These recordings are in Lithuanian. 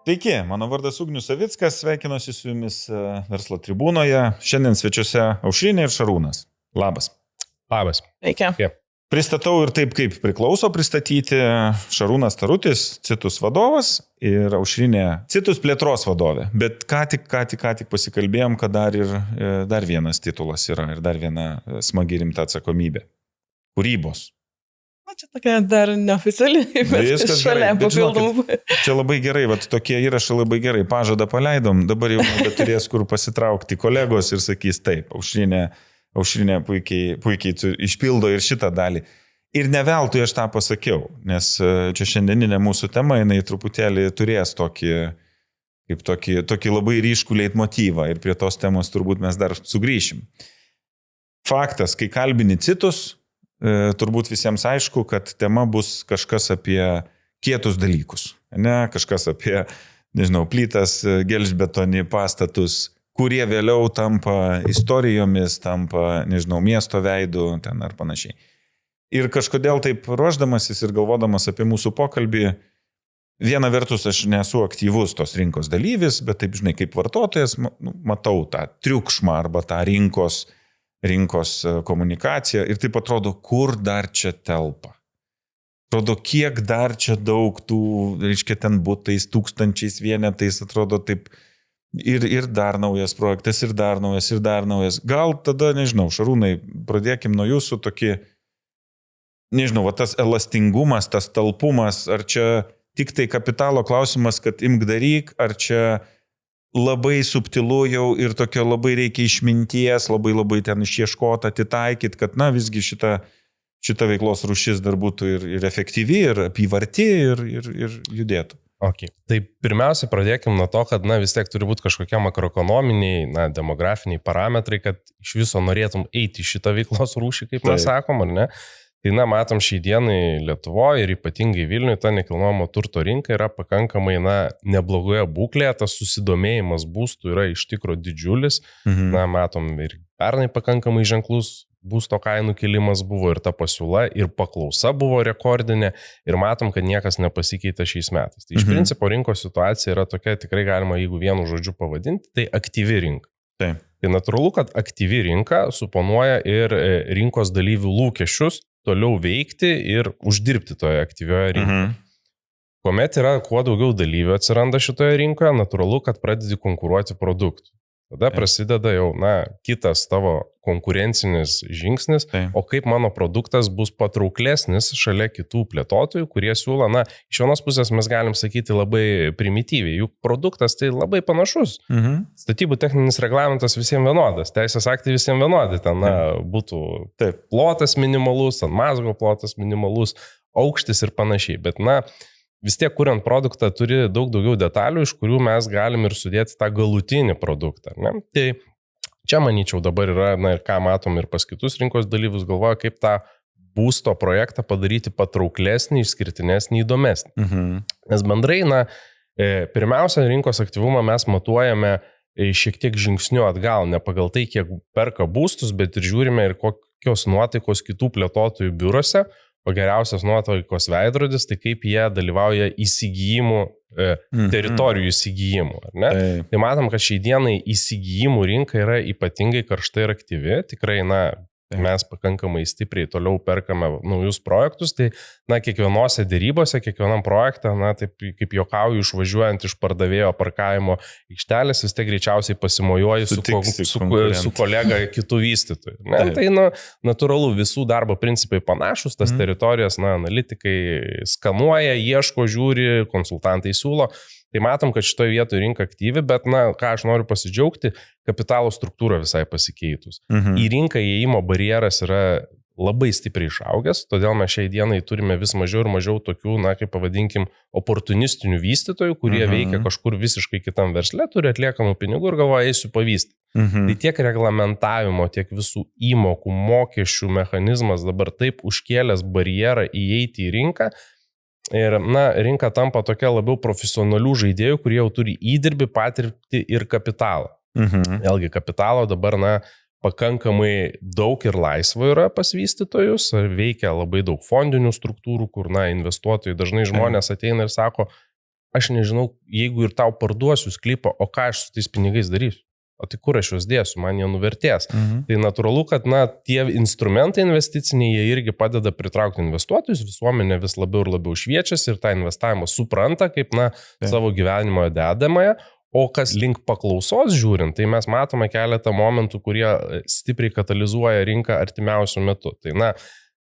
Sveiki, mano vardas Ugnius Savickas, sveikinuosi su jumis Verslo tribūnoje. Šiandien svečiuose Aušrinė ir Šarūnas. Labas. Labas. Sveiki. Pristatau ir taip, kaip priklauso pristatyti. Šarūnas Tarutis, Citus vadovas ir Aušrinė Citus plėtros vadovė. Bet ką tik pasikalbėjom, kad dar vienas titulas yra ir dar viena smagi rimta atsakomybė. Kūrybos. Čia tokia dar neoficiali, bet šalia papildomų. Čia labai gerai, tokie įrašai labai gerai. Pažadą paleidom, dabar jau nebeturės kur pasitraukti kolegos ir sakys taip, Aušrinė puikiai išpildo ir šitą dalį. Ir ne veltui aš tą pasakiau, nes čia šiandieninė mūsų tema, jinai truputėlį turės tokį labai ryškų leitmotyvą ir prie tos temos turbūt mes dar sugrįšim. Faktas, kai kalbini Citus, turbūt visiems aišku, kad tema bus kažkas apie kietus dalykus, ne? Kažkas apie, plytas, gelžbetonį, pastatus, kurie vėliau tampa istorijomis, tampa, miesto veidu ten ar panašiai. Ir kažkodėl taip ruošdamasis ir galvodamas apie mūsų pokalbį, viena vertus aš nesu aktyvus tos rinkos dalyvis, bet taip, kaip vartotojas, matau tą triukšmą arba tą rinkos komunikaciją ir taip atrodo, kur dar čia telpa. Atrodo, kiek dar čia daug tų, ten būtais, tūkstančiais vienetais, atrodo taip ir dar naujas projektas, ir dar naujas. Gal tada, Šarūnai, pradėkim nuo jūsų tokį, tas elastingumas, tas talpumas, ar čia tik tai kapitalo klausimas, kad imk daryk, ar čia labai subtilu jau ir tokio labai reikia išminties, labai ten išieškota, atitaikyti, kad, visgi šita veiklos rūšis dar būtų ir efektyvi, ir apyvarti, ir judėtų. Okay. Tai pirmiausia, pradėkim nuo to, kad, vis tiek turi būti kažkokie makroekonominiai, demografiniai parametrai, kad iš viso norėtum eiti į šitą veiklos rūšį, kaip mes sakom, ar ne? Tai, matom šiai dienai Lietuvoje ir ypatingai Vilniuje ta nekilnojamo turto rinka yra pakankamai, neblogoje būklėje, tas susidomėjimas būstų yra iš tikro didžiulis. Matom ir pernai pakankamai ženklus būsto kainų kilimas buvo ir ta pasiūla ir paklausa buvo rekordinė ir matom, kad niekas nepasikeitė šiais metais. Tai iš principo rinkos situacija yra tokia, tikrai galima, jeigu vienu žodžiu pavadinti, tai aktyvi rinka. Taip. Tai natūralu, kad aktyvi rinka suponuoja ir rinkos dalyvių lūkesčius toliau veikti ir uždirbti toje aktyvioje rinkoje. Kuomet yra kuo daugiau dalyvių atsiranda šitoje rinkoje, natūralu, kad pradedi konkuruoti produktų. Tada prasideda jau, kitas tavo konkurencinis žingsnis, o kaip mano produktas bus patrauklesnis šalia kitų plėtotojų, kurie siūlo, iš vienos pusės mes galim sakyti labai primityviai, juk produktas tai labai panašus. Statybų techninis reglamentas visiems vienodas, teisės aktai visiems vienodi, ten būtų plotas minimalus, ant mazgo plotas minimalus, aukštis ir panašiai, bet vis tiek, kuriant produktą, turi daug daugiau detalių, iš kurių mes galim ir sudėti tą galutinį produktą. Ne? Tai čia, manyčiau, dabar yra, ir ką matom ir pas kitus rinkos dalyvius, galvoja, kaip tą būsto projektą padaryti patrauklesnį, išskirtinesnį, įdomesnį. Nes bendrai, pirmiausia, rinkos aktyvumą mes matuojame šiek tiek žingsniu atgal, ne pagal tai, kiek perka būstus, bet ir žiūrime ir kokios nuotaikos kitų plėtotojų biurose. O geriausias nuotaikos veidrodis, tai kaip jie dalyvauja įsigijimų, teritorijų įsigijimų. Ar ne? Tai matom, kad šiai dienai įsigijimų rinka yra ypatingai karšta ir aktyvi. Tikrai, mes pakankamai stipriai toliau perkame naujus projektus. Tai, kiekvienose dėrybose, kiekvienam projektą, taip kaip juokauju, išvažiuojant iš pardavėjo parkavimo aikštelės, vis tiek greičiausiai pasimojuoji su kolega kitų vystytojų. Tai, natūralu, visų darbo principai panašus, tas teritorijas, analitikai skanuoja, ieško, žiūri, konsultantai siūlo. Tai matom, kad šitoje vietoje rinka aktyvi, bet, ką aš noriu pasidžiaugti, kapitalo struktūra visai pasikeitus. Į rinką įėjimo barjeras yra labai stipriai išaugęs, todėl mes šiai dienai turime vis mažiau ir mažiau tokių, kaip pavadinkim, oportunistinių vystytojų, kurie veikia kažkur visiškai kitam versle, turi atliekamų pinigų ir galvoja, eisiu pavystyti. Tai tiek reglamentavimo, tiek visų įmokų, mokesčių mechanizmas dabar taip užkėlęs barjerą įeiti į rinką. Ir, rinka tampa tokia labiau profesionalių žaidėjų, kurie jau turi įdirbį, patirtį ir kapitalą. Vėlgi, kapitalo dabar, pakankamai daug ir laisvo yra pas vystytojus, veikia labai daug fondinių struktūrų, kur, investuotojai dažnai žmonės ateina ir sako, aš nežinau, jeigu ir tau parduosiu sklypą, o ką aš su tais pinigais darysiu? O tai kur aš juos dėsiu, man jie nuvertės. Tai natūralu, kad tie instrumentai investiciniai, jie irgi padeda pritraukti investuotojus, visuomenė vis labiau ir labiau šviečiasi ir tą investavimą supranta kaip savo gyvenimo dedamąją. O kas link paklausos žiūrint, tai mes matome keletą momentų, kurie stipriai katalizuoja rinką artimiausių metų. Tai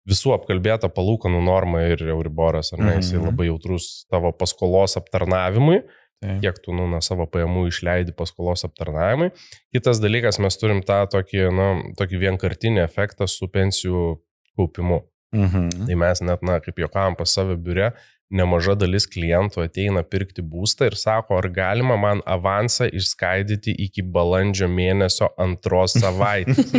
visų apkalbėta palūkanų norma ir Euriboras, ar ne, jisai labai jautrus tavo paskolos aptarnavimui. Kiek tu savo pajamų išleidi paskolos aptarnavimui. Kitas dalykas, mes turim tą tokį vienkartinį efektą su pensijų kaupimu. Tai mes net, kaip juokavom pas save biure, nemaža dalis klientų ateina pirkti būstą ir sako, ar galima man avansą išskaidyti iki balandžio mėnesio 2 savaitės.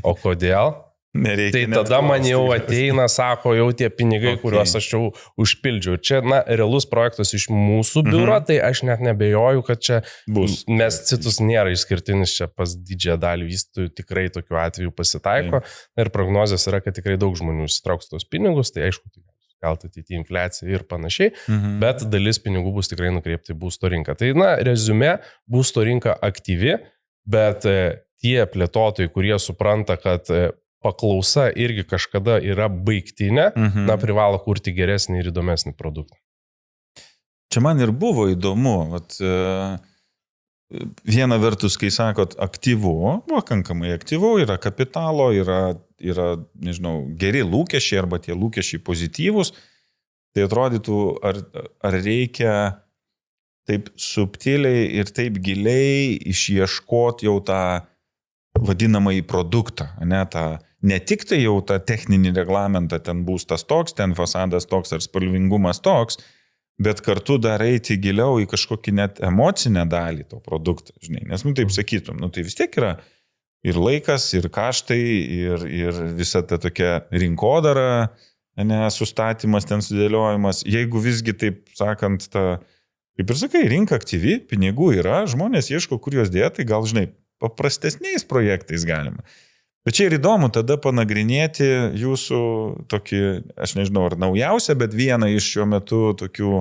O kodėl? Nereikia, tai tada man jau ateina, sako, jau tie pinigai, kuriuos aš jau užpildžiau. Čia, realus projektas iš mūsų biuro, tai aš net nebejoju, kad čia bus. Nes Citus nėra išskirtinis, čia pas didžiąją dalį vystytojų tikrai tokių atvejų pasitaiko. Ir prognozijas yra, kad tikrai daug žmonių įsitrauks tos pinigus, tai aišku, tai gal ateityje infliacija ir panašiai, bet dalis pinigų bus tikrai nukreipti į būsto rinką. Tai, reziumė, būsto rinka aktyvi, bet tie plėtotojai, kurie supranta, kad paklausa irgi kažkada yra baigtinė, privalo kurti geresnį ir įdomesnį produktą. Čia man ir buvo įdomu, viena vertus, kai sakot aktyvu, pakankamai aktyvu, yra kapitalo, yra, nežinau, geri lūkesčiai arba tie lūkesčiai pozityvūs, tai atrodytų, ar reikia taip subtiliai ir taip giliai išieškoti jau tą vadinamąjį produktą, ne tik tai jau tą techninį reglamentą, ten būstas toks, ten fasadas toks ar spalvingumas toks, bet kartu dar eiti giliau į kažkokį net emocinę dalį to produktą, žinai, nes, taip sakytum, tai vis tiek yra ir laikas, ir kaštai, ir visa ta tokia rinkodara, sustatymas, ten sudėliojimas, jeigu visgi, taip sakant, kaip ir sakai, rinka aktyvi, pinigų yra, žmonės ieško, kur juos dėti, gal, žinai, paprastesniais projektais galima. Bet čia ir įdomu tada panagrinėti jūsų tokį, aš nežinau, ar naujausią, bet vieną iš šiuo metu tokių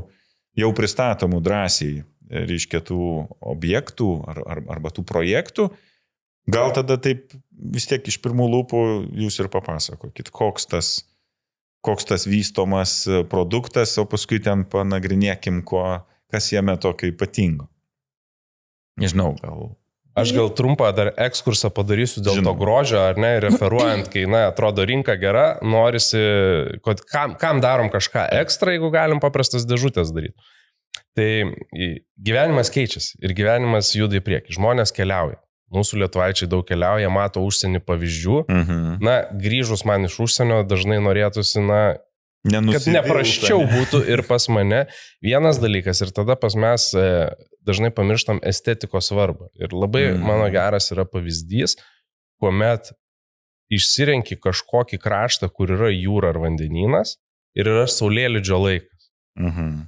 jau pristatomų drąsiai, reiškia, tų objektų arba tų projektų. Gal tada taip vis tiek iš pirmų lūpų jūs ir papasakokit, koks tas vystomas produktas, o paskui ten panagrinėkim, kas jame tokio ypatingo. Nežinau, gal... Aš gal trumpą dar ekskursą padarysiu dėl to grožio, ar ne, referuojant, kai, atrodo rinka gera, norisi, kam darom kažką ekstra, jeigu galim paprastas dėžutės daryti. Tai gyvenimas keičiasi ir gyvenimas juda į priekį, žmonės keliauja. Mūsų lietuvaičiai daug keliauja, mato užsienį pavyzdžių. Grįžus man iš užsienio dažnai norėtųsi, kad neprasčiau būtų ir pas mane. Vienas dalykas ir tada pas mes dažnai pamirštam estetikos svarbą. Ir labai mano geras yra pavyzdys, kuomet išsirenki kažkokį kraštą, kur yra jūra ar vandenynas ir yra saulėlydžio laikas.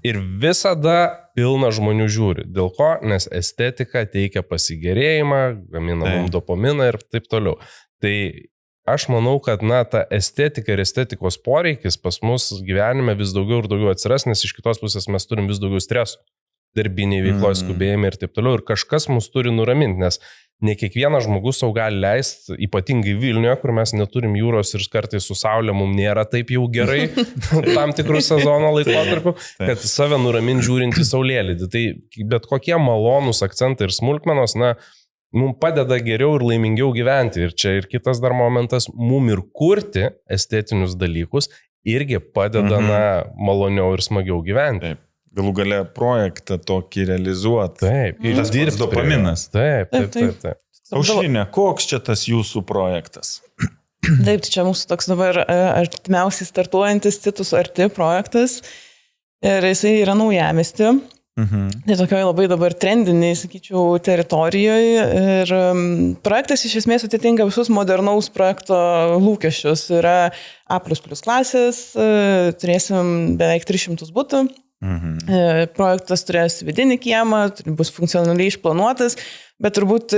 Ir visada pilna žmonių žiūri. Dėl ko? Nes estetika teikia pasigerėjimą, gamina mums dopaminą ir taip toliau. Tai aš manau, kad ta estetika ir estetikos poreikis pas mus gyvenime vis daugiau ir daugiau atsiras, nes iš kitos pusės mes turim vis daugiau streso, darbiniai veiklos skubėjimai ir taip toliau. Ir kažkas mus turi nuraminti, nes ne kiekvienas žmogus sau gali leisti, ypatingai Vilniuje, kur mes neturim jūros ir kartais su saulė mums nėra taip jau gerai tam tikrų sezono laikotarpių, kad save nuraminti žiūrint į saulėlydį. Tai bet kokie malonūs akcentai ir smulkmenos, mums padeda geriau ir laimingiau gyventi. Ir čia ir kitas dar momentas, mums ir kurti estetinius dalykus irgi padeda maloniau ir smagiau gyventi. Taip. Galų gale projektą tokį realizuoti. Taip, ir tas dirbs dopaminas. Taip. Aušrinė, koks čia tas jūsų projektas? Taip, čia mūsų toks dabar artimiausiai startuojantis Citus arti projektas. Ir jisai yra naujamiesty. Tai tokioj labai dabar trendiniai, sakyčiau, teritorijoje. Ir projektas iš esmės atitinka visus modernaus projekto lūkesčius. Yra A++ klasės, turėsim beveik 300 butų. Projektas turės vidinį kiemą, bus funkcionaliai išplanuotas, bet turbūt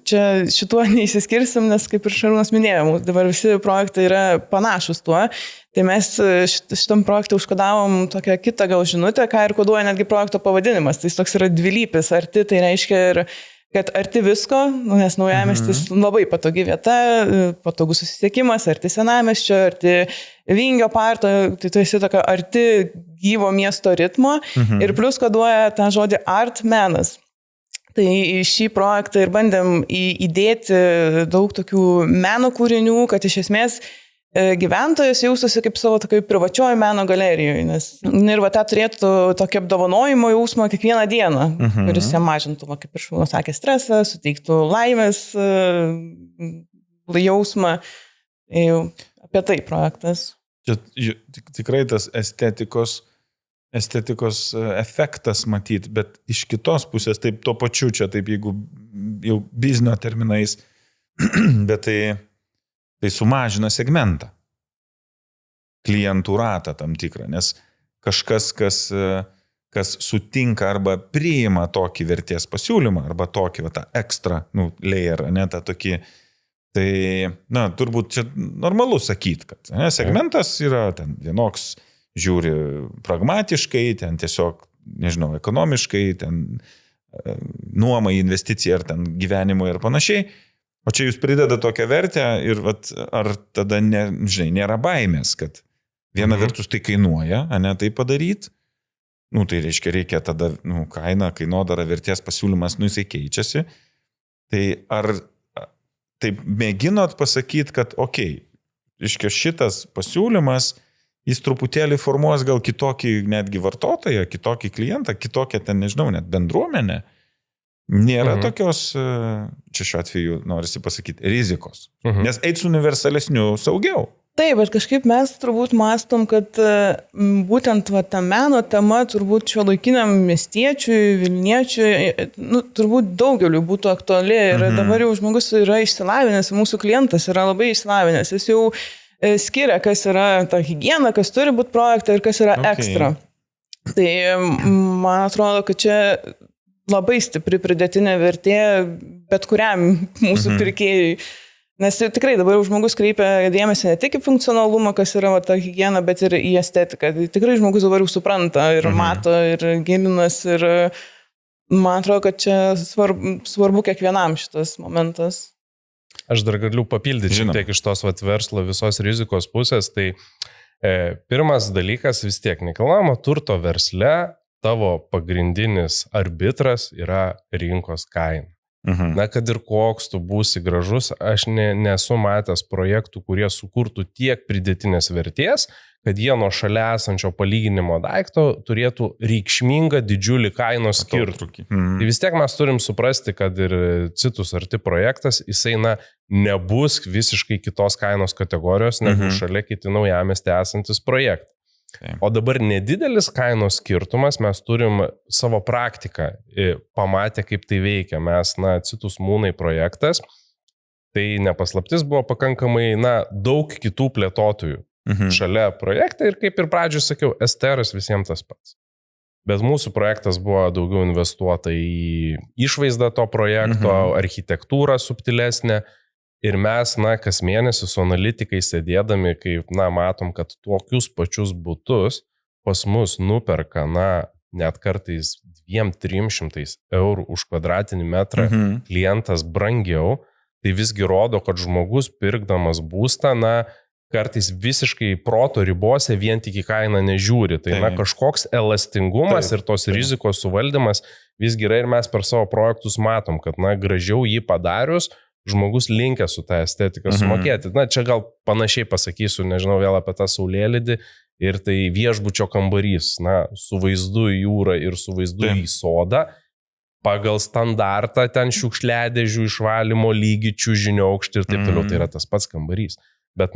čia šituo neįsiskirsim, nes kaip ir Šarūnas minėjo, dabar visi projektai yra panašus tuo. Tai mes šitam projektui užkodavom tokią kitą gal žinutę, ką ir koduoja netgi projekto pavadinimas. Tai jis toks yra dvilypis. Arti tai reiškia ir kad arti visko, nes naujamiestis labai patogi vieta, patogus susisiekimas, arti senamiesčio, arti Vingio parko, tai tu esi tokia arti gyvo miesto ritmo ir plus koduoja tą žodį art menas. Tai į šį projektą ir bandėm įdėti daug tokių meno kūrinių, kad iš esmės gyventojas jaustųsi kaip savo tokioj privačioje meno galerijoje, nes ir va tą turėtų tokį apdovanojimo jausmą kiekvieną dieną, kuris jam mažintų, kaip ir Šarūnas sakė, stresą, suteiktų laimės jausmą. Apie tai projektas. Čia tikrai tas estetikos efektas matyt, bet iš kitos pusės, taip tuo pačiu čia, taip jeigu jau biznio terminais, bet tai sumažina segmentą, klientų ratą tam tikrą, nes kažkas, kas sutinka arba priima tokį vertės pasiūlymą, arba tokį tą ekstra layer, ne, tą tokį, tai, turbūt čia normalu sakyti, kad segmentas yra ten vienoks, žiūri pragmatiškai, ten tiesiog, nežinau, ekonomiškai, ten nuomai, investicija ar ten gyvenimo ir panašiai. O čia jūs prideda tokią vertę ir ar tada nėra baimės, kad viena vertus tai kainuoja, ne tai padaryti, tai reikia tada kainodara vertės pasiūlymas, jisai keičiasi. Tai ar taip mėginot pasakyti, kad šitas pasiūlymas, jis truputėlį formuos gal kitokį netgi vartotoją, kitokį klientą, kitokią ten, nežinau, net bendruomenę. Nėra tokios, čia šiuo atveju norisi pasakyti, rizikos. Nes eiti su universalesniu saugiau. Taip, bet kažkaip mes turbūt mąstom, kad būtent ta meno tema turbūt šiuolaikiniam miestiečiui, Vilniečiui, turbūt daugeliu būtų aktuali. Ir dabar jau žmogus yra išsilavinęs, mūsų klientas yra labai išsilavinęs. Jis jau skiria, kas yra ta higiena, kas turi būti projekte ir kas yra ekstra. Tai man atrodo, kad čia labai stipri pridėtinė vertė bet kuriam mūsų pirkėjui. Nes tikrai dabar žmogus kreipia dėmesį ne tik į funkcionalumą, kas yra ta higiena, bet ir į estetiką. Tikrai žmogus dabar jau supranta ir mato ir gilinas ir man atrodo, kad čia svarbu kiekvienam šitas momentas. Aš dar galiu papildyti šiek tiek iš tos verslo visos rizikos pusės. Tai pirmas dalykas vis tiek nekilnojamo turto versle tavo pagrindinis arbitras yra rinkos kaina. Na, kad ir koks tu būsi gražus, aš nesu matęs projektų, kurie sukurtų tiek pridėtinės vertės, kad jie nuo šalia esančio palyginimo daikto turėtų reikšmingą didžiulį kainos skirtumą. Tai vis tiek mes turim suprasti, kad ir Citus arti projektas, jisai nebus visiškai kitos kainos kategorijos, negu šalia kiti naujamiesty esantis projektai. O dabar nedidelis kainos skirtumas, mes turim savo praktiką, pamatę, kaip tai veikia. Mes, Citus Mūnai projektas, tai nepaslaptis buvo pakankamai, daug kitų plėtotojų šalia projektą ir kaip ir pradžioje sakiau, STR'as visiems tas pats. Bet mūsų projektas buvo daugiau investuota į išvaizdą to projekto, architektūrą subtilesnę. Ir mes, kas mėnesį su analitikai sėdėdami, kaip, matom, kad tokius pačius butus pas mus nuperka, net kartais 200-300 eurų už kvadratinį metrą klientas brangiau, tai visgi rodo, kad žmogus pirkdamas būstą, kartais visiškai proto ribose vien tik į kainą nežiūri. Tai, kažkoks elastingumas ir tos rizikos suvaldymas visgi yra ir mes per savo projektus matom, kad, gražiau jį padarius, žmogus linkęs su tą estetiką sumokėti. Čia gal panašiai pasakysiu, nežinau, vėl apie tą saulėlydį ir tai viešbučio kambarys, su vaizdu į jūrą ir su vaizdu į sodą, pagal standartą ten šiukšliadėžių išvalymo lygį, čiužinio aukštį ir taip toliau, tai yra tas pats kambarys. Bet,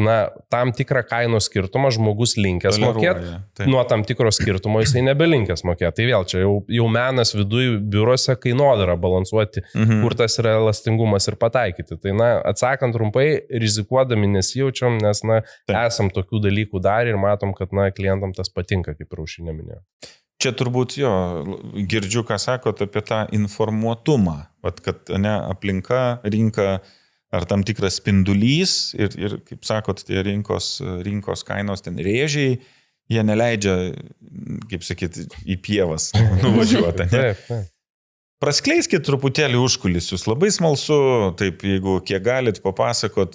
tam tikrą kainos skirtumą žmogus linkęs mokėti, nuo tam tikro skirtumo jisai nebelinkęs mokėti. Tai vėl čia jau menas viduje biurose kainodara balansuoti, kur tas yra elastingumas ir pataikyti. Tai, atsakant trumpai, rizikuodami nesijaučiam, nes, esam tokių dalykų darę ir matom, kad, klientam tas patinka, kaip Raušinė minėjo. Čia turbūt girdžiu, ką sakot apie tą informuotumą, kad aplinka, rinka ar tam tikras spindulys ir kaip sakot, tie rinkos kainos ten rėžiai, jie neleidžia, kaip sakyti, į pievas nuvažiuoti. Taip. Praskleiskit truputėlį užkulisius, labai smalsu, taip, jeigu kiek galit papasakot,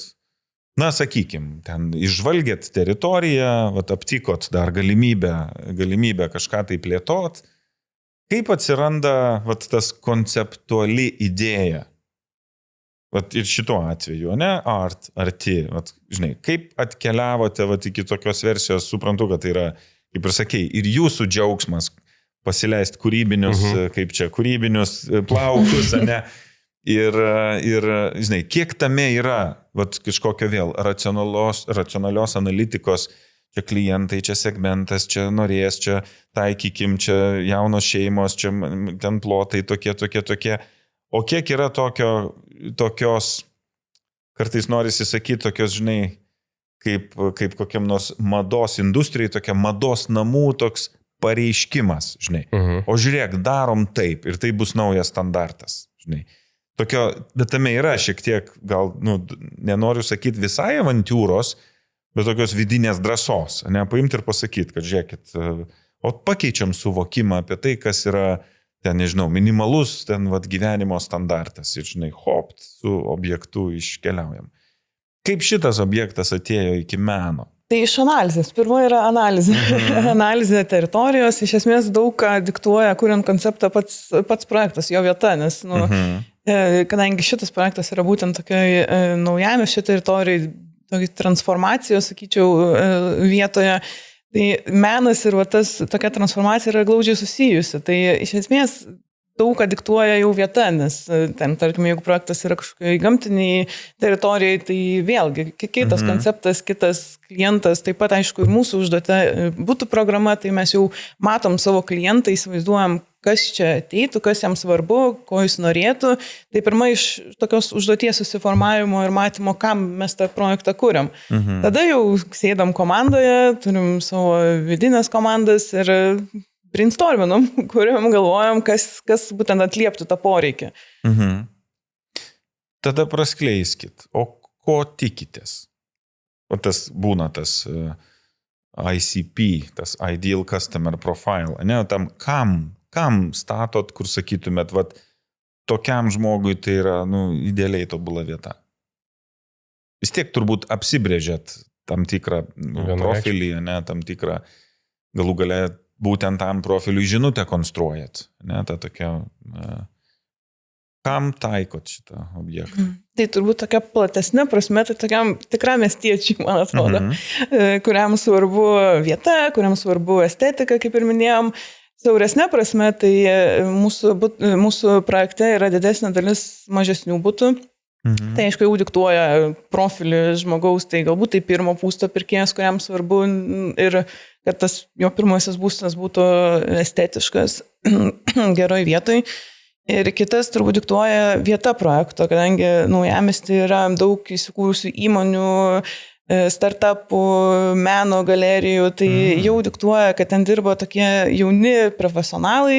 sakykim, ten išžvalgėt teritoriją, aptikot dar galimybę kažką tai plėtot, kaip atsiranda tas konceptuali idėja? Ir šituo atveju, arti, žinai, kaip atkeliavote iki tokios versijos, suprantu, kad tai yra, kaip ir sakei, ir jūsų džiaugsmas pasileisti kūrybinius plaukus, ir, žinai, kiek tame yra, kažkokio vėl racionalios analitikos, čia klientai, čia segmentas, čia norės, čia taikykim, čia jaunos šeimos, čia ten plotai tokie. O kiek yra tokios, kartais norisi sakyti, tokios, žinai, kaip kokiam nors mados industrijai, tokia mados namų toks pareiškimas, žinai. O žiūrėk, darom taip ir tai bus naujas standartas, žinai. Tokio, bet tame yra šiek tiek, gal, nenoriu sakyti visai avantūros, bet tokios vidinės drąsos, paimti ir pasakyti, kad žiūrėkit, pakeičiam suvokimą apie tai, kas yra ten, nežinau, minimalus ten gyvenimo standartas ir, žinai, su objektu iškeliaujam. Kaip šitas objektas atėjo iki meno? Tai iš analizės. Pirma yra analizė. Analizė teritorijos, iš esmės daug ką diktuoja, kuriant konceptą pats projektas, jo vieta, nes, kadangi šitas projektas yra būtent tokioj naujamiesčio teritorijai, tokiai transformacijos, sakyčiau, vietoje, tai menas ir tokia transformacija yra glaudžiai susijusi. Tai iš esmės daug ką diktuoja jau vieta, nes ten, tarkim, jeigu projektas yra kažkokiai gamtiniai teritorijai, tai vėlgi kitas konceptas, kitas klientas, taip pat, aišku, ir mūsų užduotė būtų programa, tai mes jau matom savo klientą, įsivaizduojam, kas čia ateitų, kas jam svarbu, ko jis norėtų. Tai pirma iš tokios užduoties susiformavimo ir matymo, kam mes tą projektą kuriam. Tada jau sėdam komandoje, turim savo vidinės komandas ir brainstorminam, kuriam galvojam, kas būtent atlieptų tą poreikį. Tada praskleiskit, o ko tikitės? O tas būna tas ICP, tas Ideal Customer Profile, tam kam statot, kur sakytumėt, tokiam žmogui tai yra, idealiai tobula vieta. Vis tiek turbūt apsibrėžėt tam tikrą profilį, tam tikrą, galų gale būtent tam profiliui žinutę konstruojat, ta tokia, kam taikot šitą objektą? Tai turbūt tokia platesnė prasme, tai tokiam tikram miestiečiui, man atrodo, kuriam svarbu vieta, kuriam svarbu estetika, kaip ir minėjom. Siauresnė prasme, tai mūsų projekte yra didesnė dalis mažesnių butų. Tai aišku, jau diktuoja profilį žmogaus, tai galbūt tai pirmo būsto pirkėjas, kuriam svarbu ir kad tas jo pirmasis būstas būtų estetiškas geroj vietoj. Ir kitas turbūt diktuoja vieta projekto, kadangi naujamiesty yra daug įsikūrusių įmonių, startupų, meno galerijų, tai jau diktuoja, kad ten dirba tokie jauni profesionalai,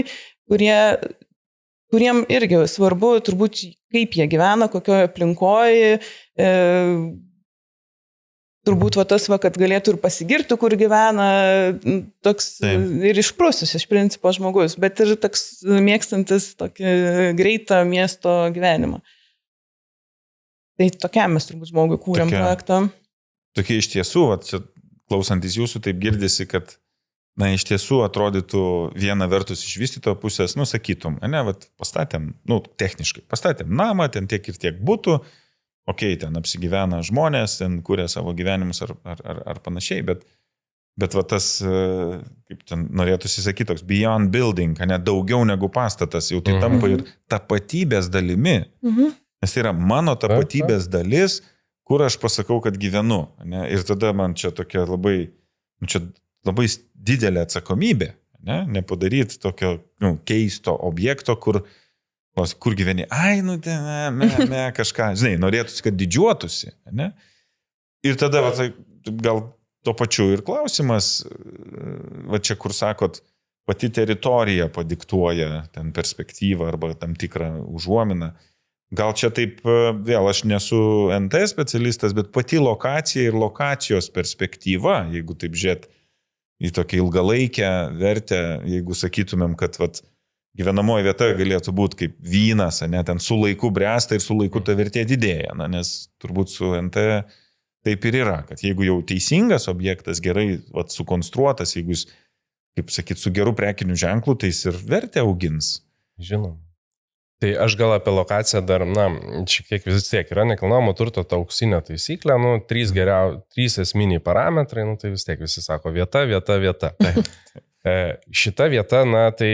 kuriem irgi svarbu turbūt, kaip jie gyvena, kokioje aplinkoje, turbūt kad galėtų ir pasigirti, kur gyvena, toks ir išprusus iš principo žmogus, bet ir toks mėgstantis tokį greitą miesto gyvenimą. Tai tokiam mes turbūt žmogui kūrėm projektą. Tokie iš tiesų, čia klausantis jūsų, taip girdisi, kad, iš tiesų atrodytų viena vertus iš vystytojo pusės, sakytum, pastatėm, techniškai, pastatėm namą, ten tiek ir tiek būtų, ten apsigyvena žmonės, ten kūrė savo gyvenimus ar panašiai, bet tas, kaip ten norėtųsi sakyti, toks beyond building, daugiau negu pastatas, jau tai tampa ir tapatybės dalimi, nes tai yra mano tapatybės dalis, kur aš pasakau, kad gyvenu. Ir tada man čia tokia labai didelė atsakomybė, nepadaryti tokio keisto objekto, kur gyveni, kažką, žinai, norėtųsi, kad didžiuotųsi. Ir tada gal tuo pačiu ir klausimas, čia kur sakot, pati teritorija padiktuoja ten perspektyvą arba tam tikrą užuominą. Gal čia taip, vėl aš nesu NT specialistas, bet pati lokacija ir lokacijos perspektyva, jeigu taip žiūrėt į tokią ilgalaikę vertę, jeigu sakytumėm, kad gyvenamoji vieta galėtų būti kaip vynas, ne, ten su laiku bręsta ir su laiku ta vertė didėja, nes turbūt su NT taip ir yra, kad jeigu jau teisingas objektas, gerai sukonstruotas, jeigu jis, kaip sakyt, su geru prekiniu ženklu, tai jis ir vertę augins. Žinom. Tai aš gal apie lokaciją dar, šiek tiek vis tiek yra nekilnojamo turto ta auksinė taisyklė, 3 esminiai parametrai, tai vis tiek visi sako vieta. Šita vieta, tai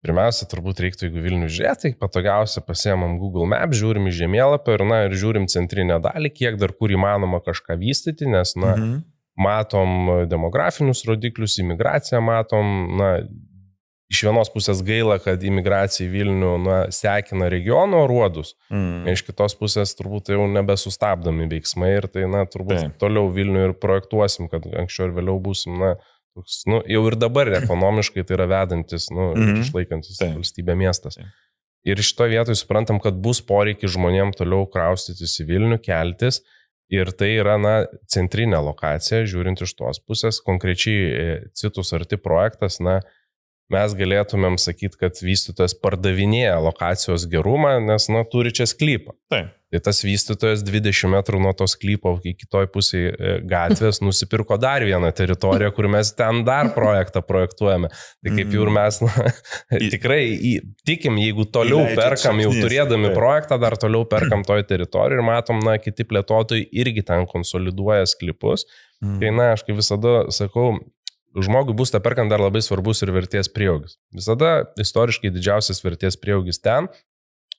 pirmiausia, turbūt reiktų, jeigu Vilnių žiūrėti, tai patogiausia pasiemam Google Maps, žiūrim į žemėlapį ir žiūrim centrinę dalį, kiek dar kur įmanoma kažką vystyti, nes, matom demografinius rodiklius, imigraciją matom, iš vienos pusės gaila, kad imigracija į Vilnių sekina regiono aruodus, iš kitos pusės turbūt jau nebesustabdomi veiksmai ir tai turbūt toliau Vilnių ir projektuosim, kad anksčiau ir vėliau būsim, jau ir dabar ekonomiškai tai yra vedantis, išlaikantis valstybė miestas. Ir šitoje vietoje suprantam, kad bus poreikis žmonėms toliau kraustytis į Vilnių, keltis ir tai yra centrinė lokacija, žiūrint iš tos pusės, konkrečiai Citus arti projektas, mes galėtumėm sakyti, kad vystytojas pardavinėja lokacijos gerumą, nes, turi čia sklypą. Taip. Tai tas vystytojas 20 metrų nuo to sklypo iki kitoj pusėje gatvės nusipirko dar vieną teritoriją, kur mes ten dar projektą projektuojame. Tai kaip jau ir mes tikrai tikim, jeigu toliau perkam, jau turėdami projektą, dar toliau perkam toj teritoriją ir matom, kiti plėtotojai irgi ten konsoliduoja sklypus. Tai, aš kaip visada sakau, žmogui būstą perkant dar labai svarbus ir vertės prieaugis. Visada istoriškai didžiausias vertės prieaugis ten,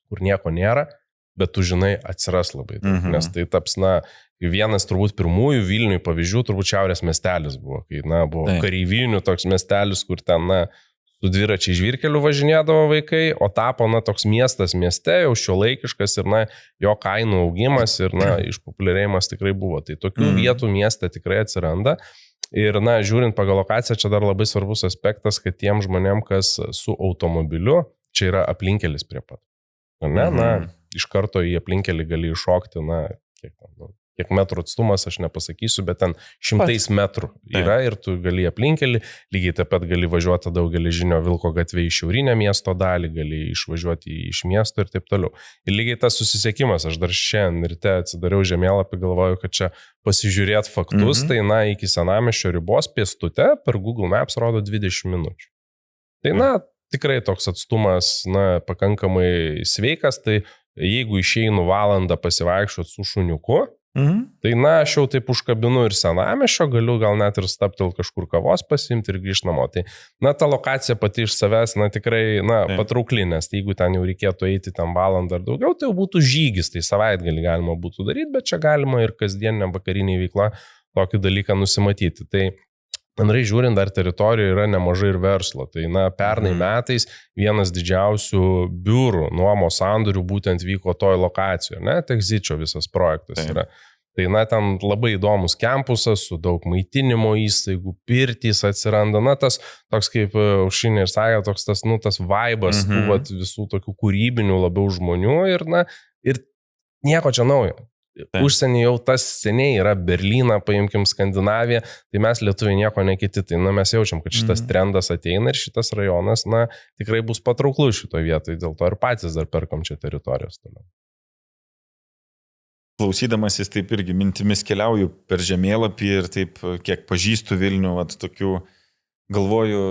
kur nieko nėra, bet tu žinai, atsiras labai daug. Nes tai taps, vienas turbūt pirmųjų Vilniui pavyzdžių, turbūt Šiaurės miestelis buvo, kai, buvo kareivinių toks miestelis, kur ten, su dviračiai žvyrkeliu važinėdavo vaikai, o tapo, toks miestas mieste, jau šiuolaikiškas ir, jo kainų augimas ir, išpopuliarėjimas tikrai buvo. Tai tokių vietų mieste tikrai atsiranda. Ir, žiūrint pagal lokaciją, čia dar labai svarbus aspektas, kad tiem žmonėm, kas su automobiliu, čia yra aplinkelis prie pat. Iš karto į aplinkelį gali iššokti, kiek metrų atstumas, aš nepasakysiu, bet ten 100 metrų yra ir tu gali aplinkelį, lygiai taip pat gali važiuoti daugelį žinio Vilko gatvė į šiaurinę miesto dalį, gali išvažiuoti iš miesto ir taip toliau. Ir lygiai tas susisiekimas, aš dar šiandien ryte atsidariau žemėlapį, galvoju, kad čia pasižiūrėt faktus, tai iki Senamiesčio ribos pėstute per Google Maps rodo 20 minučių. Tai tikrai toks atstumas pakankamai sveikas, tai jeigu išeinu valandą pasivaikščioti su šuniuku, tai aš jau taip užkabinu ir Senamiesčio, galiu gal net ir staptel kažkur kavos pasiimti ir grįžti namo. Tai ta lokacija pati iš savęs tikrai patraukli, nes jeigu ten jau reikėtų eiti ten valandą ar daugiau, tai jau būtų žygis, tai savaitgalį galima būtų daryti, bet čia galima ir kasdienė vakarinė veikla tokį dalyką nusimatyti. Tai bendrai žiūrint, dar teritorijoje yra nemažai ir verslo. Tai pernai metais vienas didžiausių biurų nuomos sandorių būtent vyko toj lokacijoje, Tekzičio visas projektas yra. Tai ten labai įdomus kampusas su daug maitinimo įstaigų, pirtys atsiranda, tas toks kaip Aušrinė ir sakė, toks tas vaibas tų visų tokių kūrybinių labiau žmonių ir nieko čia naujo. Užsienį jau tas seniai yra Berlyną, paimkim Skandinaviją, tai mes lietuviai nieko nekiti, tai mes jaučiam, kad šitas trendas ateina ir šitas rajonas, tikrai bus patrauklus šitoje vietoje, dėl to ir patys dar perkam čia teritorijos toliau. Klausydamasis taip irgi mintimis keliauju per žemėlapį ir taip, kiek pažįstu Vilnių, tokių galvoju,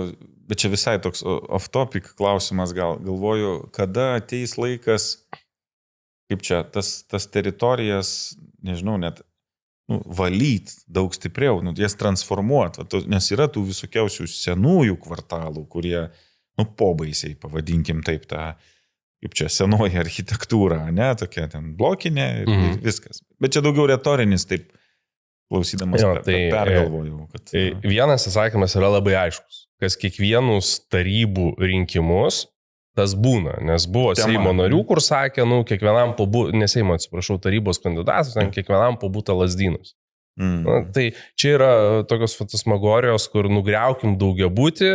bet čia visai toks off-topic klausimas galvoju, kada ateis laikas, kaip čia, tas teritorijas, nežinau, net valyt daug stipriau, jas transformuoti, nes yra tų visokiausių senųjų kvartalų, kurie, pobaisiai, pavadinkim taip tą, kaip čia, senoji architektūra, tokia ten blokinė ir viskas. Bet čia daugiau retorinis, taip, klausydamas pergalvojau. Kad, vienas atsakymas yra labai aiškus, kas kiekvienus tarybų rinkimus tas būna, nes buvo Seimo narių, kur sakė, kiekvienam tarybos kandidatas, kiekvienam pabūta Lazdynus. Tai čia yra tokios fantasmagorijos, kur nugriaukim daugiabutį,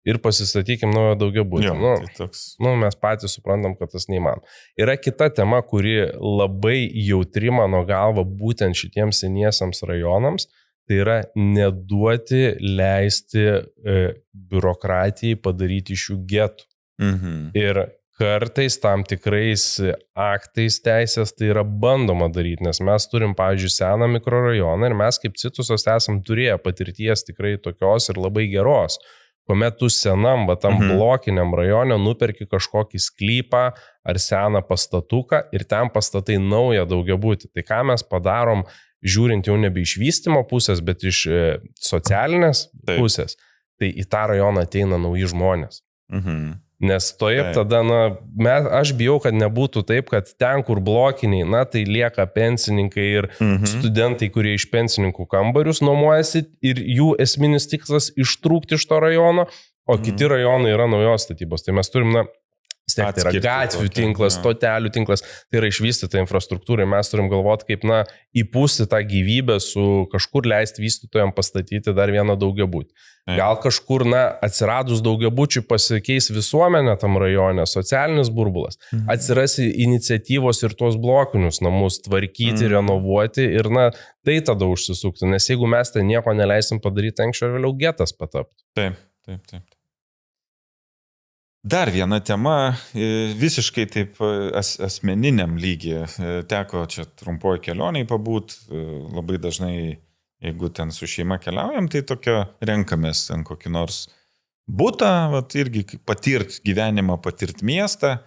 ir pasistatykim naujo daugiabutį. Tai toks. Mes patys suprantam, kad tas neįmanoma. Yra kita tema, kuri labai jautri mano galva būtent šitiems seniesiams rajonams, tai yra neduoti leisti biurokratijai padaryti iš jų getų. Ir kartais tam tikrais aktais teisės tai yra bandoma daryti, nes mes turim, pavyzdžiui, seną mikrorajoną ir mes kaip Citusas esam turėję patirties tikrai tokios ir labai geros, kuomet tu senam, tam blokiniam rajone nuperki kažkokį sklypą ar seną pastatuką ir ten pastatai naują daugiabutį. Tai ką mes padarom, žiūrint jau nebe iš vystymo pusės, bet iš socialinės pusės, tai į tą rajoną ateina nauji žmonės. Nes tada, aš bijau, kad nebūtų taip, kad ten, kur blokiniai, tai lieka pensininkai ir studentai, kurie iš pensininkų kambarius nuomojasi ir jų esminis tikslas ištrūkti iš to rajono, o kiti rajonai yra naujos statybos. Tai mes turim, tai yra gatvių tinklas, stotelių tinklas, tai yra išvystyta infrastruktūra ir mes turim galvoti, kaip, įpūsti tą gyvybę su kažkur leisti vystytojams pastatyti dar vieną daugiabutį. Gal kažkur, atsiradus daugiabučiui pasikeis visuomenė tam rajone, socialinis burbulas, atsiras iniciatyvos ir tuos blokinius namus tvarkyti, renovuoti ir, tai tada užsisukti, nes jeigu mes ten nieko neleisim padaryti, anksčiau ir vėliau getas pataptų. Taip. Dar viena tema, visiškai taip asmeniniam lygiai, teko čia trumpoji kelioniai pabūt, labai dažnai, jeigu ten su šeima keliaujam, tai tokio renkamės ten kokį nors butą, irgi patirt gyvenimą, patirt miestą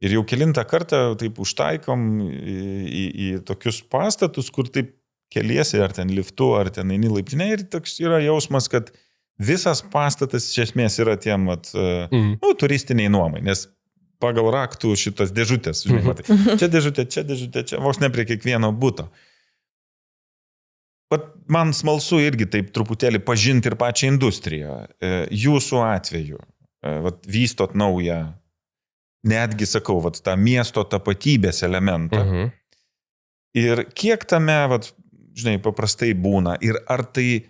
ir jau kelintą kartą taip užtaikom į tokius pastatus, kur taip keliesi, ar ten liftu, ar ten eini laiptinė ir toks yra jausmas, kad visas pastatas iš esmės yra tiem turistiniai nuomai, nes pagal raktų šitas dėžutės, žinai, matai, čia dėžutė, čia vos ne prie kiekvieno buto. Man smalsu irgi taip truputėlį pažinti ir pačią industriją. Jūsų atveju, vystot naują, netgi sakau, tą miesto tapatybės elementą. Ir kiek tame, žinai, paprastai būna ir ar tai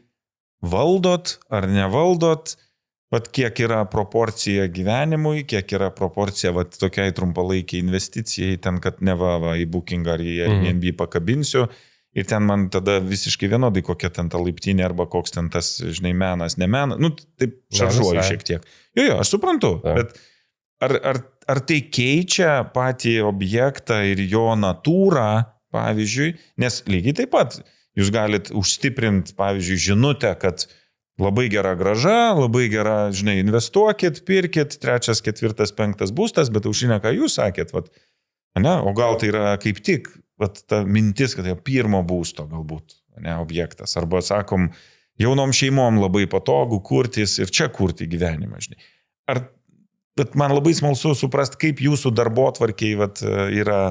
valdot ar nevaldot, kiek yra proporcija gyvenimui, kiek yra proporcija tokiai trumpalaikiai investicijai, ten, kad neva į Booking ar į Airbnb pakabinsiu, ir ten man tada visiškai vienodai, kokia ten ta laiptinė arba koks ten tas, žinai, menas, ne menas, taip šaržuoju šiek tiek. Jo, aš suprantu, bet ar tai keičia patį objektą ir jo natūrą, pavyzdžiui, nes lygiai taip pat jūs galit užstiprinti, pavyzdžiui, žinutę, kad labai gera grąža, labai gera, žinai, investuokit, pirkit, 3., 4., 5. būstas, bet aušinė, ką jūs sakėt, o gal tai yra kaip tik ta mintis, kad tai pirmo būsto galbūt objektas, arba sakom, jaunom šeimom labai patogu kurtis ir čia kurti gyvenimą, žinai. Bet man labai smalsu suprasti, kaip jūsų darbotvarkiai yra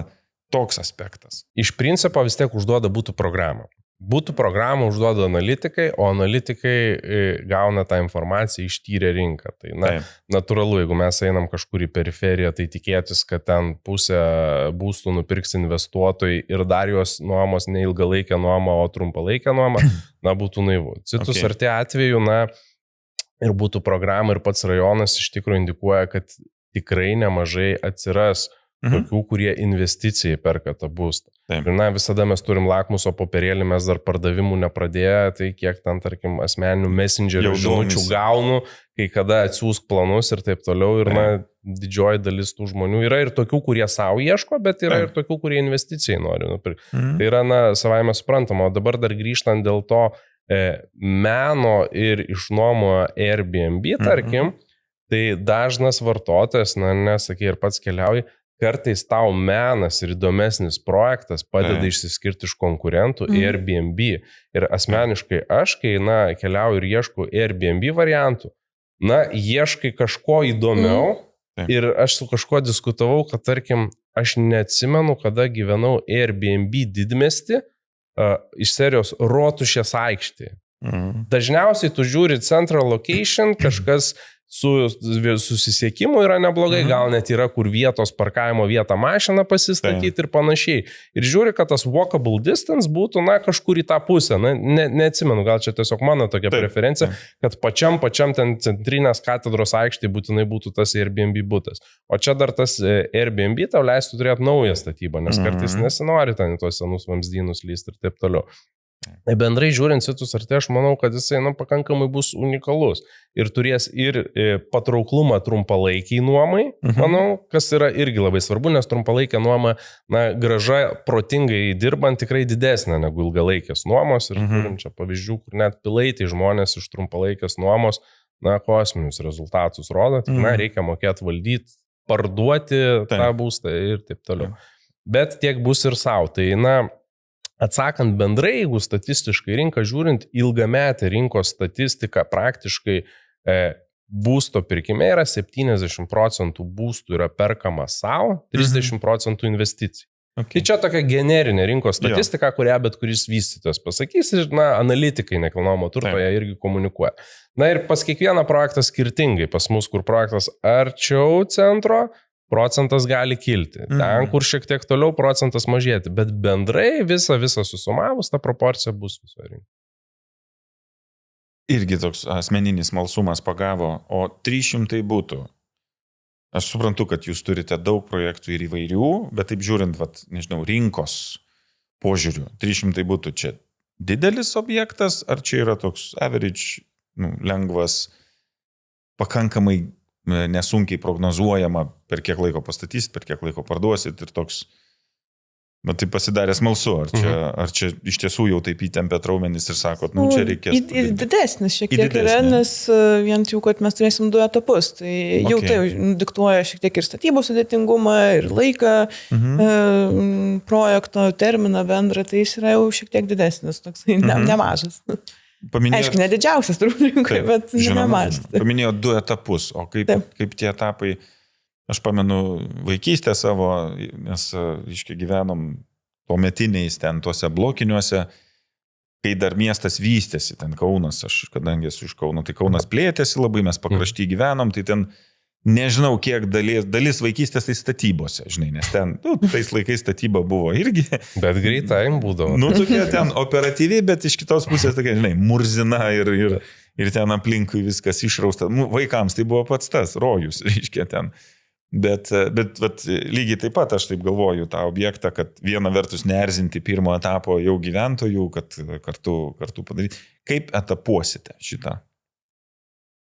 toks aspektas. Iš principo vis tiek užduoda būtų programą. Būtų programą užduoda analitikai, o analitikai gauna tą informaciją ištyrę rinką. Tai natūralu, jeigu mes einam kažkur į periferiją, tai tikėtis, kad ten pusę būstų nupirks investuotojai ir dar juos nuomos ne ilgalaikę nuomą, o trumpalaikę nuomą, būtų naivu. Citus ar tie atveju, ir būtų programa ir pats rajonas iš tikrųjų indikuoja, kad tikrai nemažai atsiras tokių, kurie investicijai perka tą būstą. Ir visada mes turim lakmuso popierėlį, mes dar pardavimų nepradėję, tai kiek ten, tarkim, asmeninių messengerių žinučių gaunu, kai kada atsiųsk planus ir taip toliau. Ir didžioji dalis tų žmonių yra ir tokių, kurie savo ieško, bet yra ir tokių, kurie investicijai nori nupirkti. Tai yra, savaime suprantama. O dabar dar grįžtant dėl to meno ir išnuomo Airbnb, tarkim, tai dažnas vartotojas, nesakai ir pats keliauji, kartais tau menas ir įdomesnis projektas padeda išsiskirti iš konkurentų Airbnb. Ir asmeniškai aš, kai keliauju ir ieškau Airbnb variantų, ieškai kažko įdomiau ir aš su kažkuo diskutavau, kad tarkim, aš neatsimenu, kada gyvenau Airbnb didmiestį iš serijos Rotušės aikštėje. Dažniausiai tu žiūri Central Location, kažkas susisiekimu yra neblogai, gal net yra kur vietos parkavimo vietą mašiną pasistatyti ir panašiai. Ir žiūri, kad tas walkable distance būtų, kažkur į tą pusę. Neatsimenu, gal čia tiesiog mano tokia preferencija, kad pačiam ten centrinės katedros aikštėje būtinai būtų tas Airbnb būtas. O čia dar tas Airbnb tau leistų turėti naują statybą, nes kartais nesinori ten į tuos senus vamzdynus lysti ir taip toliau. Bendrai žiūrint Citus RT, aš manau, kad jisai pakankamai bus unikalus ir turės ir patrauklumą trumpalaikiai nuomai, manau, kas yra irgi labai svarbu, nes trumpalaikė nuoma, graža protingai dirbant tikrai didesnė negu ilgalaikės nuomos ir turim čia pavyzdžių, kur net pilaitai žmonės iš trumpalaikės nuomos, kosminius rezultatus rodo, tik reikia mokėti valdyti, parduoti tą būstą ir taip toliau. Bet tiek bus ir savo, tai atsakant bendrai, jeigu statistiškai rinką žiūrint, ilgametė rinkos statistika praktiškai būsto pirkime yra 70% būstų yra perkama savo, 30% investicijų. Tai čia tokia generinė rinkos statistika, kurią bet kuris vystytojas pasakys ir analitikai nekilnojamo turto ją irgi komunikuoja. Ir pas kiekvieną projektą skirtingai, pas mus, kur projektas arčiau centro, procentas gali kilti. Ten, kur šiek tiek toliau, procentas mažėti. Bet bendrai visą susumavus, ta proporcija bus visoje rinkoje. Irgi toks asmeninis smalsumas pagavo, o 300 būtų. Aš suprantu, kad jūs turite daug projektų ir įvairių, bet taip žiūrint, rinkos požiūrių, 300 būtų čia didelis objektas, ar čia yra toks average, lengvas, pakankamai nesunkiai prognozuojama, per kiek laiko pastatysit, per kiek laiko parduosit ir toks, tai pasidarė smalsu, ar čia iš tiesų jau taip įtempė traumenis ir sakot, čia reikės. Ir didesnis šiek tiek yra, nes vien jau, kad mes turėsim 2 etapus, tai jau tai diktuoja šiek tiek ir statybos sudėtingumą, ir laiką, projekto terminą bendrą, tai jis yra jau šiek tiek didesnis, toks nemažas. Aišku, ne didžiausias turbūt rinkoje, bet nemažas. Paminėjo 2 etapus, o kaip tie etapai, aš pamenu vaikystę savo, nes gyvenom tuometiniais ten tuose blokiniuose, kai dar miestas vystėsi, ten Kaunas, aš kadangi esu iš Kauno, tai Kaunas plėtėsi labai, mes pakrašty gyvenom, tai ten nežinau, kiek dalis vaikystės tai statybose, nes ten, tais laikais statyba buvo irgi. Bet greitai būdavo. Tokia ten operatyviai, bet iš kitos pusės tokia, murzina ir ten aplinkui viskas išrausta. Vaikams tai buvo pats tas rojus, ten. Bet lygiai taip pat aš taip galvoju tą objektą, kad viena vertus neerzinti pirmo etapo jau gyventojų, kad kartu padaryti. Kaip etapuosite šitą?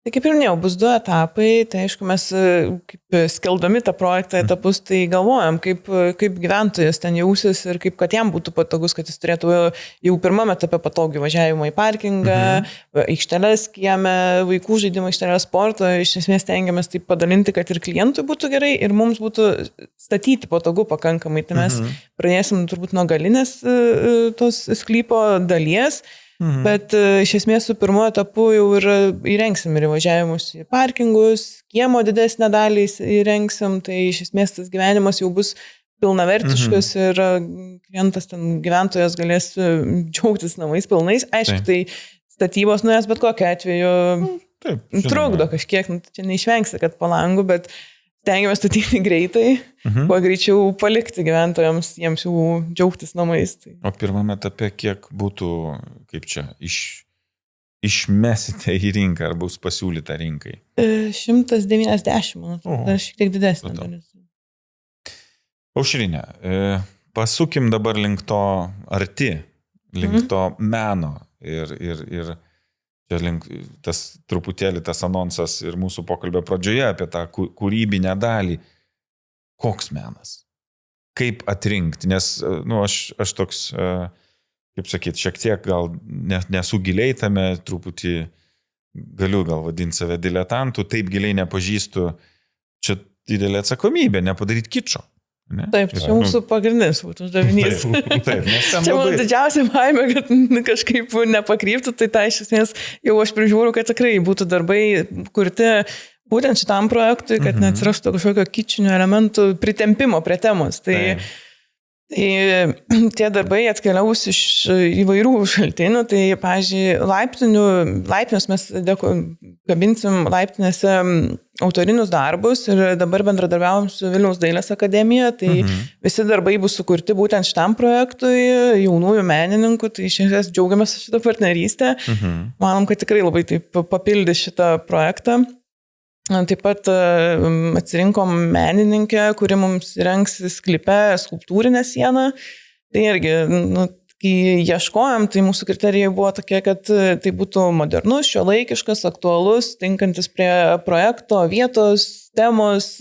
Tai kaip ir minėjau, bus 2 etapai, tai aišku, mes kaip skeldami tą projektą etapus, tai galvojam, kaip gyventojas ten jausis ir kaip kad jam būtų patogus, kad jis turėtų jau pirmame etape patogį važiavimą į parkingą, aikšteles kieme, vaikų žaidimą aikštelės sporto, iš esmės tengiamės taip padalinti, kad ir klientui būtų gerai ir mums būtų statyti patogu pakankamai. Tai mes pradėsim turbūt nuo galinės tos sklypo dalies. Bet iš esmės su pirmo etapu jau ir įrengsim ir įvažiavimus į parkingus, kiemo didesnę dalį įrengsim, tai iš esmės tas gyvenimas jau bus pilnavertiškas ir klientas ten gyventojas galės džiaugtis namais pilnais. Aišku, tai statybos nuės bet kokiu atveju trukdo kažkiek, čia neišvengsi, kad po langu, bet stengiamės statyti greitai, kuo greičiau palikti gyventojams, jiems jau džiaugtis namais. Tai. O pirmame etape kiek būtų, kaip čia, išmesite į rinką ar bus pasiūlyta rinkai? 190, man atrodo, šiek tiek didesnė dalis. Aušrinė, pasukim dabar link to arti, link to meno ir čia link tas truputėlį tas anonsas ir mūsų pokalbio pradžioje apie tą kūrybinę dalį. Koks menas? Kaip atrinkti? Nes aš toks, kaip sakyt, šiek tiek gal nesu giliai tame, truputį galiu gal vadinti save diletantų, taip giliai nepažįstu, čia didelė atsakomybė, nepadaryti kičo. Ne? Taip, čia mūsų pagrindinis būtų uždavinys. Taip, čia mano didžiausia baimė, kad kažkaip nepakryptų, tai iš esmės jau aš prižiūriu, kad tikrai būtų darbai kurti būtent šitam projektui, kad neatsirastų kažkokio kičinio elementų pritempimo prie temos. Tai tie darbai atkeliaus iš įvairių šaltinių, tai, pavyzdžiui, laiptinius mes kabinsim laiptinėse autorinius darbus ir dabar bendradarbiavom su Vilniaus dailės akademija, tai visi darbai bus sukurti būtent šitam projektui, jaunųjų menininkų, tai iš esmės džiaugiamės šitą partnerystę. Manom, kad tikrai labai taip papildys šitą projektą. Taip pat atsirinkom menininkę, kuri mums rengs sklipe skulptūrinę sieną. Tai irgi, kai ieškojom, tai mūsų kriterijai buvo tokie, kad tai būtų modernus, šiuolaikiškas, aktualus, tinkantis prie projekto, vietos, temos,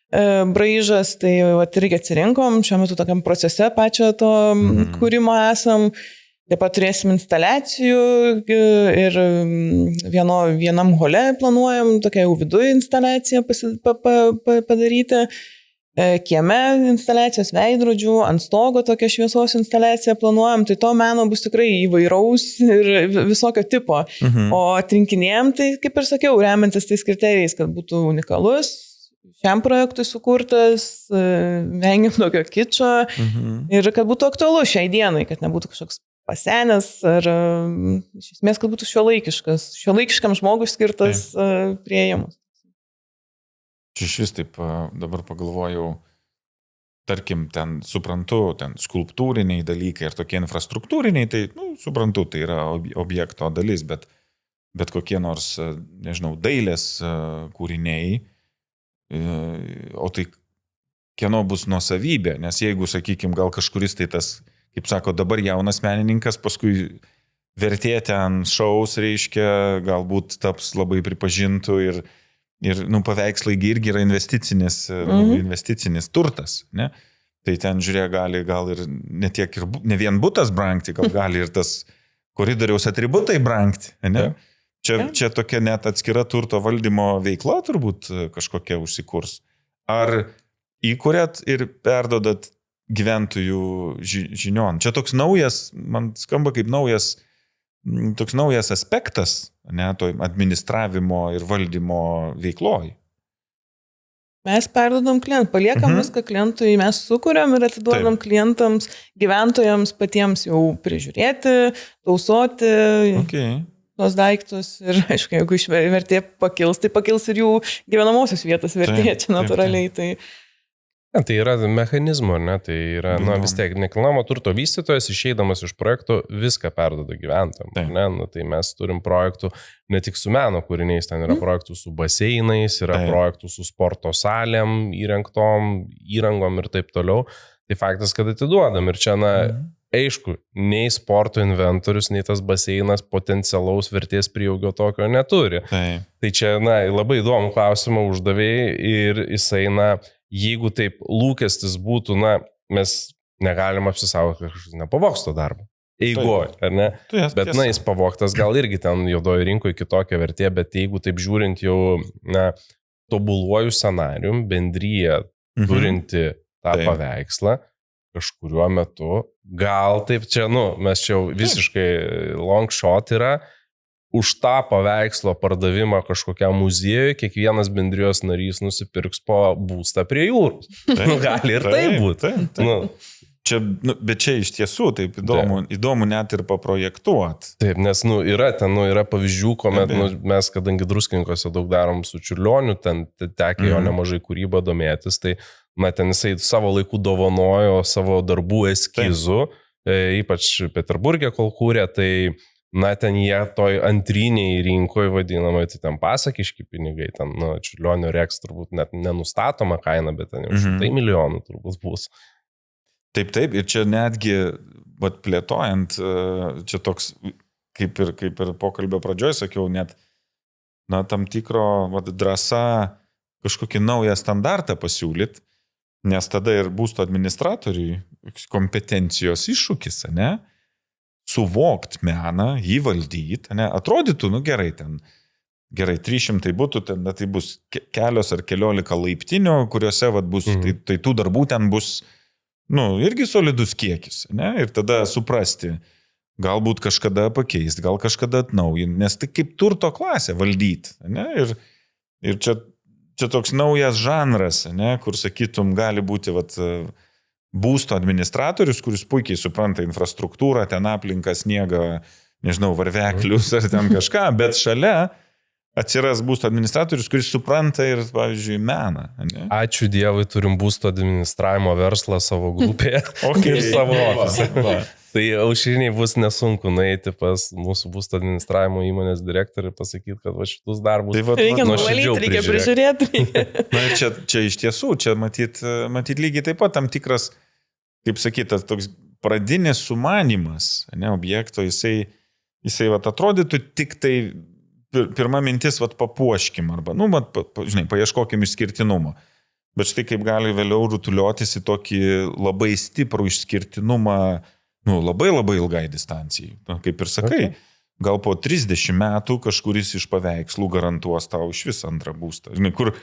braižas. Tai irgi atsirinkom, šiuo metu tokiam procese pačio to kūrimo esam. Taip pat turėsim instaliacijų ir vienam hole planuojam tokią jau viduje instaliaciją padaryti. Kieme instaliacijos veidrodžių, ant stogo tokią šviesos instaliaciją planuojam, tai to meno bus tikrai įvairaus ir visokio tipo. O atrinkinėjom, tai kaip ir sakiau, remiantis tais kriterijais, kad būtų unikalus, šiam projektui sukurtas, vengiam tokio kičo ir kad būtų aktualus šiai dienai, kad nebūtų kažkoks pasenęs ar iš esmės, kad būtų šiuolaikiškam žmogui skirtas priėjimas. Čia iš vis taip dabar pagalvojau, tarkim, ten suprantu, ten skulptūriniai dalykai ir tokie infrastruktūriniai, tai, suprantu, tai yra objekto dalis, bet kokie nors, nežinau, dailės kūriniai, o tai kieno bus nuosavybė, nes jeigu, sakykime, gal kažkuris tai tas, kaip sako, dabar jaunas menininkas, paskui vertė ten šaus, reiškia, galbūt taps labai pripažintų ir paveikslai irgi yra investicinis turtas, ne? Tai ten, žiūrėk, gal ir ne vien butas brangti, gali ir tas koridoriaus atributai brangti, ne? Čia tokia net atskira turto valdymo veikla turbūt kažkokia užsikurs. Ar įkuriat ir perdodat gyventojų žinion? Čia toks naujas, man skamba kaip toks naujas aspektas, ne, to administravimo ir valdymo veikloj. Mes perdodam klientą, paliekam viską klientui, mes sukuriam ir atiduodam klientams, gyventojams patiems jau prižiūrėti, tausoti tos daiktus ir, aišku, jeigu vertė pakils, tai pakils ir jų gyvenamosios vietos vertė, čia natūraliai. Tai yra mechanizmo, ne? Tai yra, vis tiek nekilnojamo turto vystytojas išeidamas iš projekto viską perduoda gyventojams. Tai mes turim projektų ne tik su meno kūriniais, ten yra projektų su baseinais, yra projektų su sporto salėm, įrangom ir taip toliau. Tai faktas, kad atiduodam ir čia, aišku, nei sporto inventorius, nei tas baseinas potencialaus vertės prieaugio tokio neturi. Tai čia, labai įdomų klausimą uždavėjai ir jisai, jeigu taip lūkestis būtų, mes negalim apsisaugoti, kad kažkas nepavoks to darbo. Eigoj, ar ne? Bet, jis pavoktas gal irgi ten juodojo rinkoje kitokia vertė, bet jeigu taip žiūrint jau, tobuluoju scenarijum, bendryje turinti tą paveikslą, kažkuriuo metu, gal taip čia, mes čia jau visiškai long shot yra, už tą paveikslo pardavimą kažkokiam muziejui kiekvienas bendrijos narys nusipirks po būstą prie jūros. Gali ir tai būti. Bet čia iš tiesų taip įdomu net ir paprojektuoti. Taip, nes yra pavyzdžių, kuomet mes, kadangi Druskinkose daug darom su Čiurlioniu, ten tekia jo nemažai kūrybą domėtis, tai ten jisai savo laikų dovanojo savo darbų eskizų, ypač Peterburgė kol kūrė, tai ten jie toj antriniai rinkoje vadinamai, tai ten pasakiški pinigai, ten Čiurlionio Reks turbūt net nenustatoma kaina, bet ten jau 100 milijonų turbūt bus. Taip, ir čia netgi, plėtojant, čia toks, kaip ir pokalbio pradžioj sakiau, net tam tikro drąsa kažkokį naują standartą pasiūlyti, nes tada ir būsto administratoriui kompetencijos iššūkis, ne? Suvokt meną, jį valdyti, ne? Atrodytų, gerai, 300 būtų, tai bus kelios ar keliolika laiptinių, kuriuose bus, tai tų darbų ten bus, irgi solidus kiekis, ne? Ir tada suprasti, galbūt kažkada pakeisti, gal kažkada atnaujinti, nes tai kaip turto klasė valdyti, ne? Ir čia toks naujas žanras, ne? Kur, sakytum, gali būti, būsto administratorius, kuris puikiai supranta infrastruktūrą, ten aplinką, sniegą, nežinau, varveklius ar ten kažką, bet šalia atsiras būsto administratorius, kuris supranta ir, pavyzdžiui, meną. Ne? Ačiū Dievui, turim būsto administravimo verslą savo grupėje ir savo ofisą. Tai Aušriniai bus nesunku nueiti pas mūsų būsto administravimo įmonės direktorių ir pasakyti, kad va šitus darbus reikia nuvalyti, reikia prižiūrėti. Na ir čia iš tiesų, čia matyt lygiai taip pat tam tikras, kaip sakytas, toks pradinis sumanimas, ne, objekto, jisai vat, atrodytų tik tai pirma mintis, vat, papuoškim arba, nu, vat, žinai, paieškokim išskirtinumo. Bet štai kaip gali vėliau rutuliotis į tokį labai stiprų išskirtinumą, nu, labai ilgai distancijai. Nu, kaip ir sakai, gal po 30 metų kažkuris iš paveikslų garantuos tau iš vis antrą būstą. Žinai, kur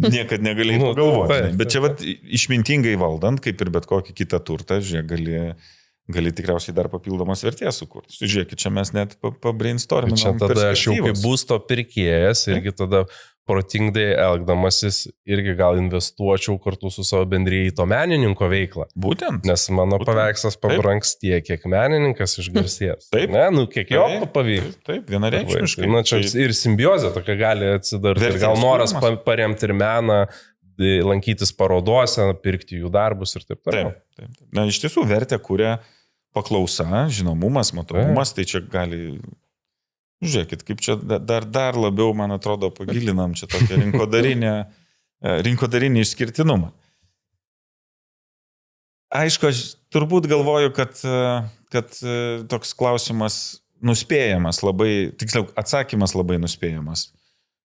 niekad negalėjai pagalvoti. Bet čia vat, išmintingai valdant, kaip ir bet kokį kitą turtą, žiūrėk, gali tikriausiai dar papildomos vertės sukurti. Žiūrėkit, čia mes net pabrainstorminom. Čia tada aš jau kaip būsto pirkėjas irgi tada protingai elgdamasis irgi gal investuočiau kartu su savo bendrėjai to menininko veiklą. Būtent. Nes mano paveikslas pabrangs tiek, kiek menininkas išgarsės. Taip. Ne, nu, kiek jo pavyks. Taip, vienareikšmiškai. Na, čia ir simbiozė tokia gali atsidarti. Ir gal noras paremti ir meną, lankytis parodose, pirkti jų darbus ir taip toliau. Taip. Na, iš tiesų vertę kuria paklausa, žinomumas, matomumas, tai čia gali... Žiūrėkit, kaip čia dar labiau, man atrodo, pagilinam čia tokią rinkodarinį išskirtinumą. Aišku, aš turbūt galvoju, kad toks klausimas nuspėjamas labai, tiksliau, atsakymas labai nuspėjamas,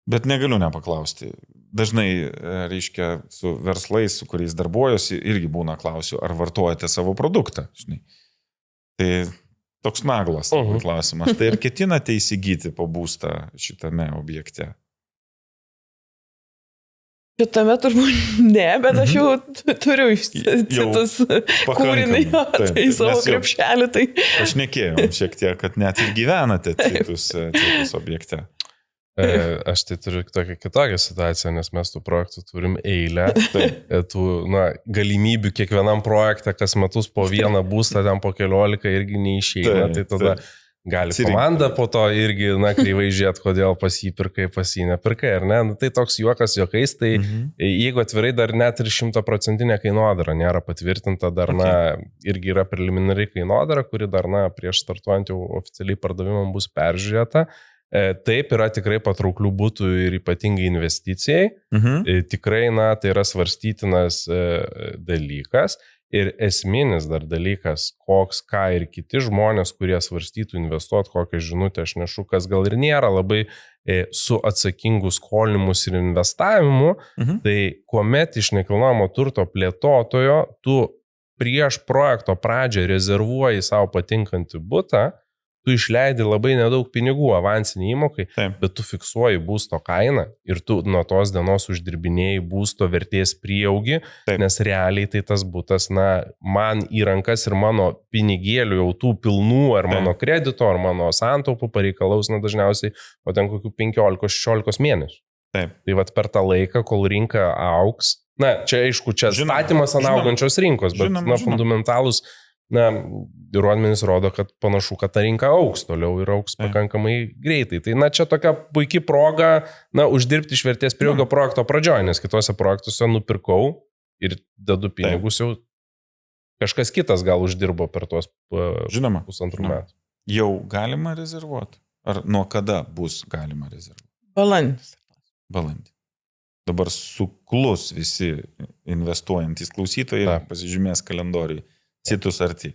bet negaliu nepaklausti. Dažnai, reiškia, su verslais, su kuriais darbuojuosi, irgi būna klausiu, ar vartojate savo produktą, žinai. Tai toks naglas klausimas. Tai ar ketinate įsigyti po būstą šitame objekte? Šitame turbūt ne, bet aš jau turiu citus kūrinį į savo krepšelį. Tai... Aš nekėjom šiek tiek, kad net ir gyvenate citus objekte. Aš tai turiu tokią kitokią situaciją, nes mes tų projektų turim eilę, tų galimybių kiekvienam projekte, kas metus po vieną būstą, ten po 15 irgi neišeina, tai tada gali komanda po to irgi, kreivai žiūrėti, kodėl pas jį pirkai, pas jį nepirkai, ar ne? Tai toks juokas juokais, tai jeigu atvirai dar net ir 100% kainodara nėra patvirtinta, dar, irgi yra preliminari kainodara, kuri dar, prieš startuojant jau oficialiai pardavimam bus peržiūrėta. Taip yra tikrai patrauklių būtų ir ypatingai investicijai. Tikrai, tai yra svarstytinas dalykas. Ir esminis dar dalykas, ką ir kiti žmonės, kurie svarstytų investuoti, kokią žinutę aš nešu, kas gal ir nėra labai su atsakingu skolinimus ir investavimu, tai kuomet iš nekilnojamo turto plėtotojo tu prieš projekto pradžią rezervuoji savo patinkantį butą, tu išleidi labai nedaug pinigų avansiniai įmokai, bet tu fiksuoji būsto kainą ir tu nuo tos dienos uždirbinėjai būsto vertės prieaugį, nes realiai tai tas butas, man į rankas ir mano pinigėlių jau tų pilnų, ar mano kredito, ar mano santaupų pareikalaus, dažniausiai po ten kokių 15-16 mėnesių. Tai vat per tą laiką, kol rinka auks, čia aišku, čia statymas ant augančios rinkos, bet fundamentalus įrodmenys rodo, kad panašu, kad ta rinka auks toliau ir auks pakankamai greitai. Tai čia tokia puikia proga uždirbti iš vertės prieaugio projekto pradžioje, nes kitose projektuose nupirkau ir dedu pinigus jau kažkas kitas gal uždirbo per tuos pusantrų metų. Jau galima rezervuoti? Ar nuo kada bus galima rezervuoti? Balandį. Dabar suklus visi investuojantys klausytojai, pasižymės kalendoriui. Citus arti.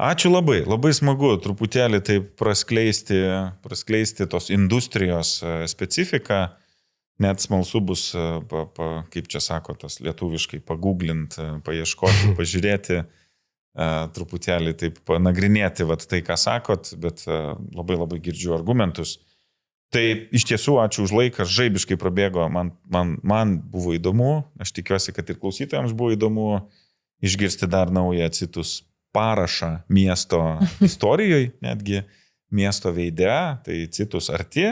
Ačiū labai, labai smagu truputėlį taip praskleisti tos industrijos specifiką, net smalsu bus, kaip čia sako, tas lietuviškai pagooglint, paieškoti, pažiūrėti, truputėlį taip panagrinėti tai, ką sakot, bet labai girdžiu argumentus. Tai iš tiesų ačiū už laiką, žaibiškai prabėgo, man buvo įdomu, aš tikiuosi, kad ir klausytojams buvo įdomu išgirsti dar naują citus parašą miesto istorijoje, netgi miesto veide, tai citus arti.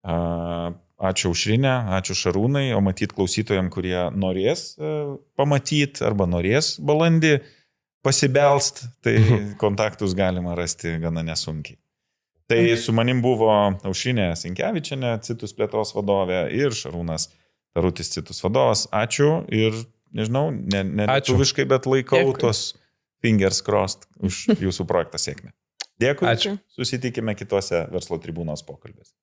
Ačiū Aušrinė, ačiū Šarūnai, o matyt klausytojams, kurie norės pamatyti arba norės balandį pasibelst, tai kontaktus galima rasti gana nesunkiai. Tai su manim buvo Aušrinė Sinkevičienė, Citus plėtros vadovė ir Šarūnas Tarutis, Citus vadovas. Ačiū ir, nežinau, ne lietuviškai, bet laikau tos fingers crossed už jūsų projektą sėkmę. Dėkui. Ačiū. Susitikime kitose Verslo tribūnos pokalbėse.